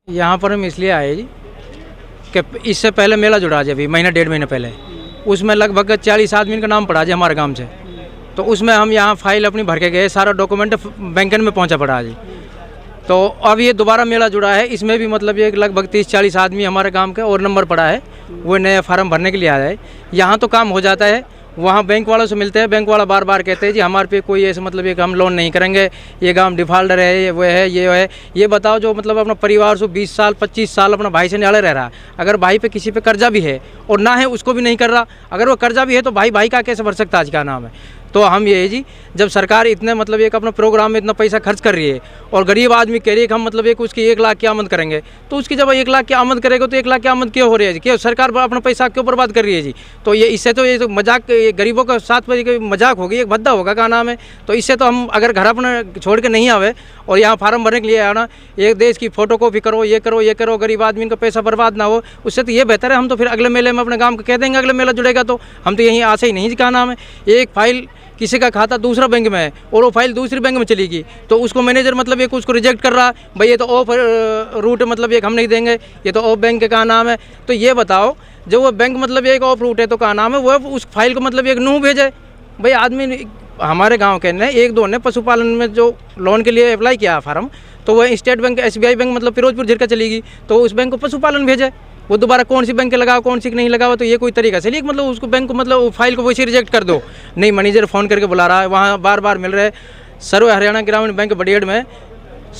यहाँ पर हम इसलिए आए जी कि इससे पहले मेला जुड़ा जी, अभी महीना डेढ़ महीने पहले उसमें लगभग 40 आदमी का नाम पड़ा जी हमारे गांव से। तो उसमें हम यहाँ फाइल अपनी भर के गए, सारा डॉक्यूमेंट बैंकन में पहुँचा पड़ा जी। तो अब ये दोबारा मेला जुड़ा है, इसमें भी मतलब ये लगभग 30-40 आदमी हमारे गांव के और नंबर पड़ा है, वो नया फार्म भरने के लिए आया है। यहाँ तो काम हो जाता है, वहाँ बैंक वालों से मिलते हैं, बैंक वाला बार बार कहते हैं जी हमारे पे कोई ऐसे मतलब ये हम लोन नहीं करेंगे, ये गांव डिफॉल्टर है, ये वो है, ये है। ये बताओ जो मतलब अपना परिवार से 20 साल 25 साल अपना भाई से नियाले रह रहा है, अगर भाई पे किसी पे कर्जा भी है और ना है उसको भी नहीं कर रहा, अगर वो कर्जा भी है तो भाई का कैसे भर सकता आज का नाम है। तो हम ये जी, जब सरकार इतने मतलब एक अपना प्रोग्राम में इतना पैसा खर्च कर रही है और गरीब आदमी कह रही है कि हम मतलब एक उसकी 1 लाख की आमद करेंगे, तो उसकी जब 1 लाख की आमद करेगा तो 1 लाख की आमद क्यों हो रही है जी? क्यों सरकार अपना पैसा क्यों बर्बाद कर रही है जी? तो ये इससे तो ये तो मजाक, गरीबों का साथ मजाक होगी, एक भद्दा होगा का नाम है। तो इससे तो हम अगर घर अपना छोड़ के नहीं आवे और यहाँ फार्म भरने के लिए आना, एक देश की फोटो कॉपी करो, ये करो ये करो, गरीब आदमी का पैसा बर्बाद ना हो, उससे तो ये बेहतर है हम तो फिर अगले मेले में अपने गाँव को कह देंगे, अगले मेला जुड़ेगा तो हम तो यहीं आशा ही नहीं जी का नाम है। एक फाइल किसी का खाता दूसरा बैंक में है और वो फाइल दूसरी बैंक में चली गई, तो उसको मैनेजर मतलब एक उसको रिजेक्ट कर रहा है, भाई ये तो ऑफ रूट मतलब एक हम नहीं देंगे, ये तो ऑफ बैंक का नाम है। तो ये बताओ जो वो बैंक मतलब एक ऑफ रूट है तो का नाम है, वो उस फाइल को मतलब एक नूह भेजे। भाई आदमी हमारे गांव के ने 1-2 ने पशुपालन में जो लोन के लिए अप्लाई किया फार्म, तो वह स्टेट बैंक SBI बैंक मतलब फिरोजपुर झिरका चली गई, तो उस बैंक को पशुपालन भेजे। वो दोबारा कौन सी बैंक के लगाओ कौन सी नहीं लगाओ, तो ये कोई तरीका से मतलब उसको बैंक को मतलब फाइल को वैसे रिजेक्ट कर दो। नहीं, मैनेजर फ़ोन करके बुला रहा है, वहाँ बार बार मिल रहे। सर्व हरियाणा ग्रामीण बैंक बड़ेड़ में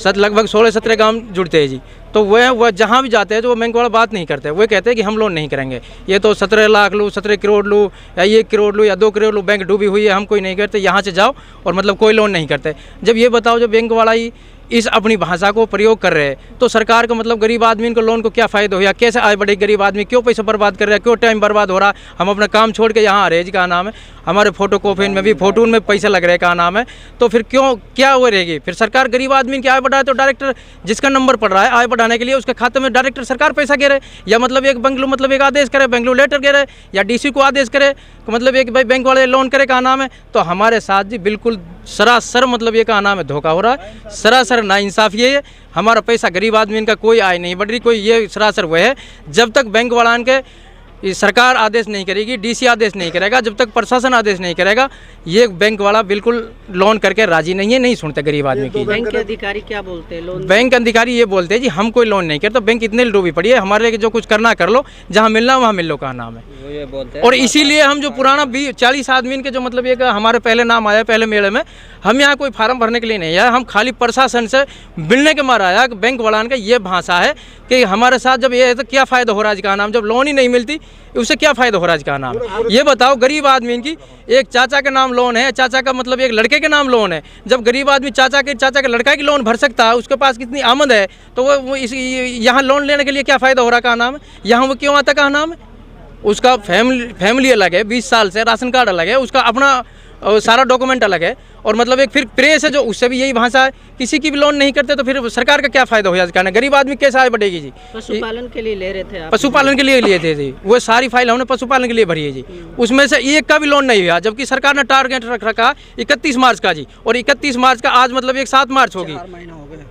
लगभग 16-17 गांव जुड़ते हैं जी। तो वह जहाँ भी जाते हैं तो वो बैंक वाला बात नहीं करते, वो कहते हैं कि हम लोन नहीं करेंगे, ये तो 17 लाख लूँ, 17 करोड़ लूँ, या 1 करोड़ लूँ या 2 करोड़ लूँ, बैंक डूबी हुई है, हम कोई नहीं करते, यहाँ से जाओ और मतलब कोई लोन नहीं करते। जब ये बताओ जो बैंक वाला ही इस अपनी भाषा को प्रयोग कर रहे हैं तो सरकार को मतलब गरीब आदमी को लोन को क्या फ़ायदा हो, या कैसे आए बढ़े गरीब आदमी, क्यों पैसा बर्बाद कर रहा है, क्यों टाइम बर्बाद हो रहा है। हम अपना काम छोड़ के यहाँ आ रहे हैं जी का नाम है, हमारे फोटो कॉपी में भी फोटो में पैसा लग रहा है का नाम है, तो फिर क्यों क्या हो रहेगी। फिर सरकार गरीब आदमी की आय बढ़ाए तो डायरेक्टर जिसका नंबर पड़ रहा है आय बढ़ाने के लिए उसके खाते में डायरेक्टर सरकार पैसा गिरे, या मतलब एक बेंगलुरु मतलब एक आदेश करे, बेंगलुरु लेटर गिरे, या DC को आदेश करे मतलब एक भाई बैंक वाले लोन करे का नाम है। तो हमारे साथ जी बिल्कुल सरासर मतलब ये का नाम है धोखा हो रहा है, सरासर नाइंसाफ़ी है। हमारा पैसा गरीब आदमी इनका कोई आय नहीं बढ़ रही, कोई ये सरासर वो है। जब तक बैंक वाला के सरकार आदेश नहीं करेगी, DC आदेश नहीं करेगा, जब तक प्रशासन आदेश नहीं करेगा, ये बैंक वाला बिल्कुल लोन करके राजी नहीं है, नहीं सुनते गरीब आदमी की। बैंक के अधिकारी क्या बोलते हैं? लोन बैंक अधिकारी ये बोलते हैं जी हम कोई लोन नहीं करते, तो बैंक इतने डूबी पड़ी है, हमारे जो कुछ करना कर लो, जहाँ मिलना वहाँ मिल लो का नाम है, ये बोलते हैं। और इसीलिए हम जो पुराना 40 आदमी के जो मतलब एक हमारे पहले नाम आया पहले मेले में, हम यहाँ कोई फार्म भरने के लिए नहीं आया, हम खाली प्रशासन से मिलने के मारा आया। बैंक वालान का ये भाषा है कि हमारे साथ जब ये है तो क्या फ़ायदा हो रहा है का नाम, जब लोन ही नहीं मिलती उससे क्या फ़ायदा हो रहा है का नाम। ये बताओ गरीब आदमी की एक चाचा के नाम लोन है, चाचा का मतलब एक लड़के के नाम लोन है, जब गरीब आदमी चाचा के लड़का की लोन भर सकता है, उसके पास कितनी आमद है, तो वो यहाँ लोन लेने के लिए क्या फ़ायदा हो रहा का नाम है, यहाँ वो क्यों आता का नाम है। उसका फैमिली अलग है, 20 साल से राशन कार्ड अलग है, उसका अपना सारा डॉक्यूमेंट अलग है, और मतलब एक फिर प्रेस है जो उससे भी यही भाषा है, किसी की भी लोन नहीं करते तो फिर सरकार का क्या फ़ायदा हो जाएगा, गरीब आदमी कैसे आय बढ़ेगी जी। पशुपालन के लिए ले रहे थे आप? पशुपालन के लिए लिए थे जी, वो सारी फाइल हमने पशुपालन के लिए भरी है जी, उसमें से एक का भी लोन नहीं हुआ, जबकि सरकार ने टारगेट रख रखा 31 मार्च का जी, और 31 मार्च का आज मतलब एक 7 मार्च होगी, 4 महीने हो गए,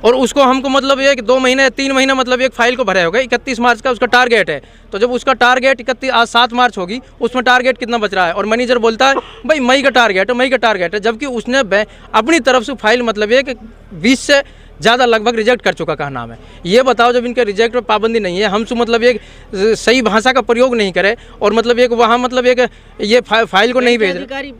और उसको हमको मतलब एक 2 महीने 3 महीने मतलब एक फाइल को भरे होगा। 31 मार्च का उसका टारगेट है, तो जब उसका टारगेट 31 आज 7 मार्च होगी, उसमें टारगेट कितना बच रहा है, और मैनेजर बोलता है भाई मई का टारगेट है, जबकि उसने अपनी तरफ से फाइल मतलब एक 20 से ज़्यादा लगभग रिजेक्ट कर चुका का नाम है। ये बताओ जब इनके रिजेक्ट पर पाबंदी नहीं है, हमसे मतलब एक सही भाषा का प्रयोग नहीं करे, और मतलब एक वहाँ मतलब एक ये फाइल को नहीं भेज अधिकारी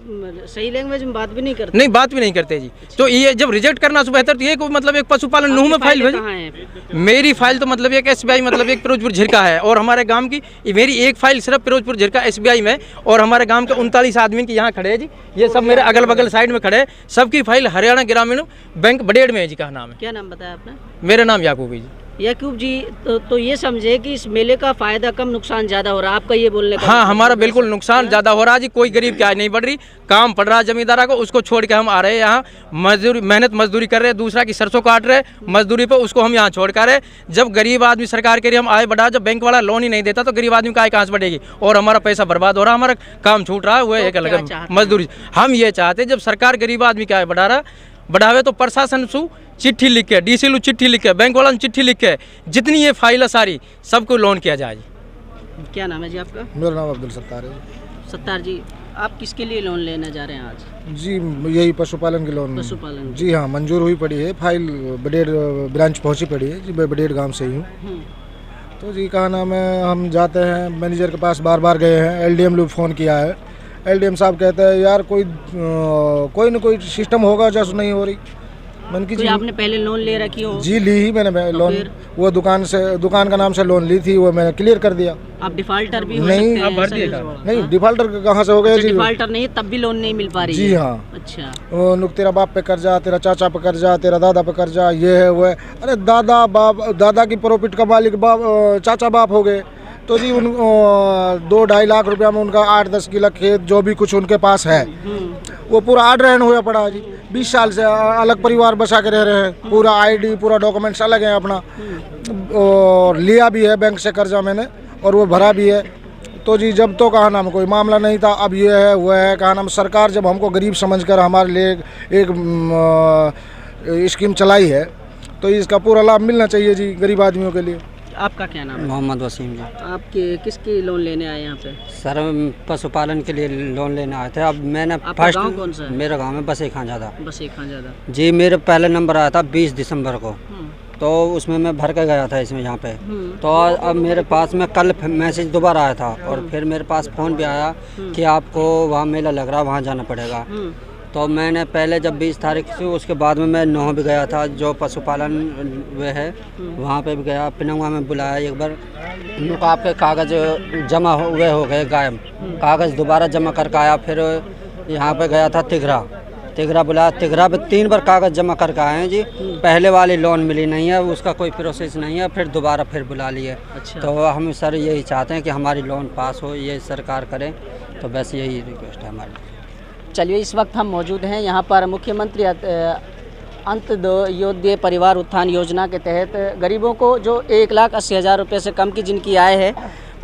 सही लैंग्वेज में बात भी नहीं करते, नहीं बात भी नहीं करते जी। तो ये जब रिजेक्ट करना से बेहतर तो ये को मतलब एक पशुपालन नूह में फाइल भेज। मेरी फाइल तो मतलब एक SBI मतलब एक फिरोजपुर झिरका है, और हमारे गांव की मेरी एक फाइल सिर्फ फिरोजपुर झिरका SBI में, और हमारे गांव के 39 आदमी की यहाँ खड़े हैं जी, ये सब मेरे अगल बगल साइड में खड़े हैं, सबकी फाइल हरियाणा ग्रामीण बैंक बड़ेड़ में है जी का नाम है। क्या नाम बताया आपने? मेरा नाम याकूब है जी। याकूब जी, तो ये समझे कि इस मेले का फायदा कम नुकसान ज़्यादा हो रहा है, आपका ये बोलने का? हाँ, हमारा बिल्कुल नुकसान ज़्यादा हो रहा है जी, कोई गरीब की आय नहीं बढ़ रही, काम पड़ रहा है जमींदारा को, उसको छोड़ के हम आ रहे हैं यहाँ मेहनत मजदूरी कर रहे हैं, दूसरा की सरसों काट रहे मजदूरी पे, उसको हम यहाँ छोड़ कर रहे। जब गरीब आदमी सरकार के लिए हम आय बढ़ा, जब बैंक वाला लोन ही नहीं देता तो गरीब आदमी का आय कहाँ से बढ़ेगी, और हमारा पैसा बर्बाद हो रहा है, हमारा काम छूट रहा है, वो एक अलग मजदूरी। हम ये चाहते हैं जब सरकार गरीब आदमी की आय बढ़ा रहा है बढ़ावे तो प्रशासन सु चिट्ठी लिख के, डीसी लू चिट्ठी लिख के, बैंक वाला चिट्ठी लिख के, जितनी ये फाइल है सारी सबको लोन किया जाए। क्या नाम है जी आपका? मेरा नाम अब्दुल सत्तार है सत्तार जी, आप किसके लिए लोन लेने जा रहे हैं आज? जी। यही पशुपालन के लोन। पशुपालन। जी हाँ, मंजूर हुई पड़ी है फाइल, बडेर ब्रांच पहुंची पड़ी है जी। मैं बडेर गांव से ही हूँ। तो जी कहा नाम है, हम जाते हैं मैनेजर के पास, बार बार गए हैं, एलडीएम लोग फ़ोन किया है। एलडीएम साहब कहते हैं यार कोई न कोई सिस्टम होगा, जैसे नहीं हो रही। मन की कोई आपने पहले लोन ले रखी हो? जी ली ही मैंने तो लोन। फिर? वो दुकान का नाम से लोन ली थी, वो मैंने क्लियर कर दिया। आप डिफाल्टर भी हो नहीं, सकते हैं, आप भर ऐसा दिएगा। नहीं, डिफाल्टर कहाँ से हो गया जी? डिफाल्टर नहीं तब भी लोन नहीं मिल पा रही जी है। हाँ। अच्छा, वो नुक तेरा बाप पे कर्जा, तेरा चाचा पे कर्जा, तेरा दादा पे कर्जा, ये है वो है। अरे दादा की प्रॉफिट का मालिक चाचा बाप हो गए। तो जी उन 2-2.5 लाख रुपया में उनका 8-10 किलो खेत जो भी कुछ उनके पास है वो पूरा आड्रहण हुआ पड़ा है जी। 20 साल से अलग परिवार बसा के रह रहे हैं, पूरा आईडी पूरा डॉक्यूमेंट्स अलग है अपना, और लिया भी है बैंक से कर्जा मैंने, और वो भरा भी है। तो जी जब तो कहा नाम कोई मामला नहीं था, अब ये है वो है, कहा नाम सरकार जब हमको गरीब समझकर हमारे लिए एक स्कीम चलाई है तो इसका पूरा लाभ मिलना चाहिए जी गरीब आदमियों के लिए। आपका क्या नाम है? मोहम्मद वसीम जी। आप किसकी लोन लेने आए यहाँ पे? सर पशुपालन के लिए लोन लेने आए थे। अब मैंने आपका गांव कौन सा है? मेरा गांव में बसे खांजादा। बसे खांजादा। जी, मेरा पहला नंबर आया था 20 दिसंबर को, तो उसमें मैं भर के गया था इसमें यहाँ पे। तो अब मेरे पास में कल मैसेज दोबारा आया था, और फिर मेरे पास फ़ोन भी आया कि आपको वहाँ मेला लग रहा है, वहाँ जाना पड़ेगा। तो मैंने पहले जब 20 तारीख से, उसके बाद में मैं 9 भी गया था, जो पशुपालन वे है वहाँ पे भी गया। पिनंगा में बुलाया एक बार, उनका आपके कागज़ जमा हुए हो गए गायब, कागज़ दोबारा जमा करके आया। फिर यहाँ पे गया था तिगरा बुलाया, तिगरा पे 3 बार कागज़ जमा करके आए हैं जी। पहले वाली लोन मिली नहीं है, उसका कोई प्रोसेस नहीं है, फिर दोबारा फिर बुला लिए। अच्छा। तो हम सर यही चाहते हैं कि हमारी लोन पास हो, ये सरकार करे, तो बस यही रिक्वेस्ट है हमारी। चलिए, इस वक्त हम मौजूद हैं यहाँ पर मुख्यमंत्री अंत्योदय परिवार उत्थान योजना के तहत गरीबों को जो 1,80,000 रुपये से कम की जिनकी आय है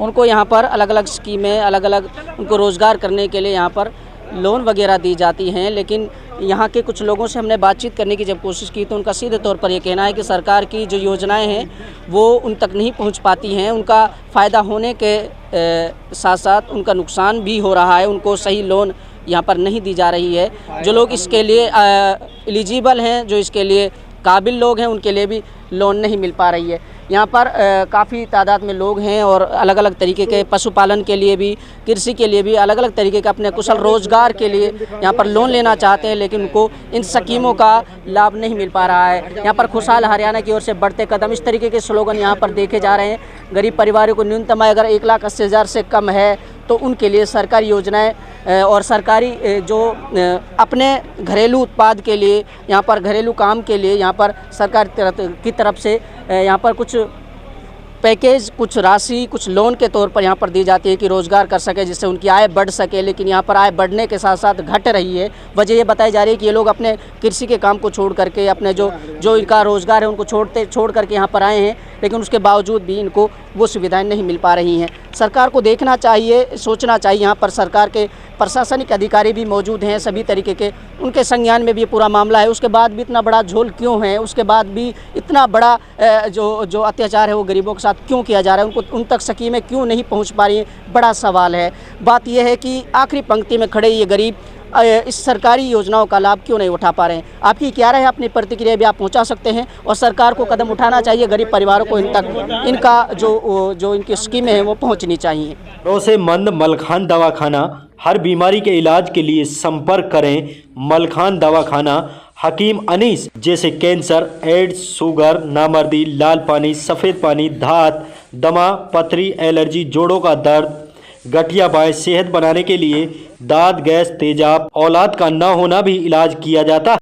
उनको यहाँ पर अलग अलग स्कीमें, अलग अलग उनको रोज़गार करने के लिए यहाँ पर लोन वगैरह दी जाती हैं। लेकिन यहाँ के कुछ लोगों से हमने बातचीत करने की जब कोशिश की तो उनका सीधे तौर पर ये कहना है कि सरकार की जो योजनाएं हैं वो उन तक नहीं पहुँच पाती हैं। उनका फ़ायदा होने के साथ साथ उनका नुकसान भी हो रहा है, उनको सही लोन यहाँ पर नहीं दी जा रही है। जो लोग इसके लिए एलिजिबल हैं, जो इसके लिए काबिल लोग हैं, उनके लिए भी लोन नहीं मिल पा रही है। यहाँ पर काफ़ी तादाद में लोग हैं और अलग अलग तरीके के पशुपालन के लिए भी, कृषि के लिए भी, अलग अलग तरीके के अपने कुशल रोज़गार के लिए यहाँ पर लोन लेना चाहते हैं, लेकिन उनको इन स्कीमों का लाभ नहीं मिल पा रहा है। यहाँ पर खुशहाल हरियाणा की ओर से बढ़ते कदम, इस तरीके के स्लोगन यहाँ पर देखे जा रहे हैं। गरीब परिवारों को न्यूनतम आय अगर 1,80,000 से कम है तो उनके लिए सरकारी योजनाएं और सरकारी जो अपने घरेलू उत्पाद के लिए, यहाँ पर घरेलू काम के लिए यहाँ पर सरकार की तरफ से यहाँ पर कुछ पैकेज, कुछ राशि, कुछ लोन के तौर पर यहाँ पर दी जाती है कि रोज़गार कर सके, जिससे उनकी आय बढ़ सके। लेकिन यहाँ पर आय बढ़ने के साथ साथ घट रही है। वजह ये बताई जा रही है कि ये लोग अपने कृषि के काम को छोड़ करके, अपने जो इनका रोज़गार है उनको छोड़ करके यहाँ पर आए हैं, लेकिन उसके बावजूद भी इनको वो सुविधाएं नहीं मिल पा रही हैं। सरकार को देखना चाहिए, सोचना चाहिए। यहाँ पर सरकार के प्रशासनिक अधिकारी भी मौजूद हैं सभी तरीके के, उनके संज्ञान में भी ये पूरा मामला है। उसके बाद भी इतना बड़ा झोल क्यों है, उसके बाद भी इतना बड़ा जो अत्याचार है वो गरीबों के साथ क्यों किया जा रहा है, उनको उन तक स्कीमें क्यों नहीं पहुँच पा रही हैं, बड़ा सवाल है। बात यह है कि आखिरी पंक्ति में खड़े ये गरीब इस सरकारी योजनाओं का लाभ क्यों नहीं उठा पा रहे हैं। आपकी क्या राय है, अपनी प्रतिक्रिया भी आप पहुंचा सकते हैं, और सरकार को कदम उठाना चाहिए, गरीब परिवारों को इन तक इनका जो इनकी स्कीमें हैं वो पहुंचनी चाहिए। भरोसेमंद मलखान दवाखाना, हर बीमारी के इलाज के लिए संपर्क करें मलखान दवाखाना। हकीम अनीस, जैसे कैंसर, एड्स, शुगर, नामर्दी, लाल पानी, सफ़ेद पानी, धात, दमा, पथरी, एलर्जी, जोड़ों का दर्द, गठिया बाएं, सेहत बनाने के लिए दाद, गैस, तेजाब, औलाद का न होना भी इलाज किया जाता है।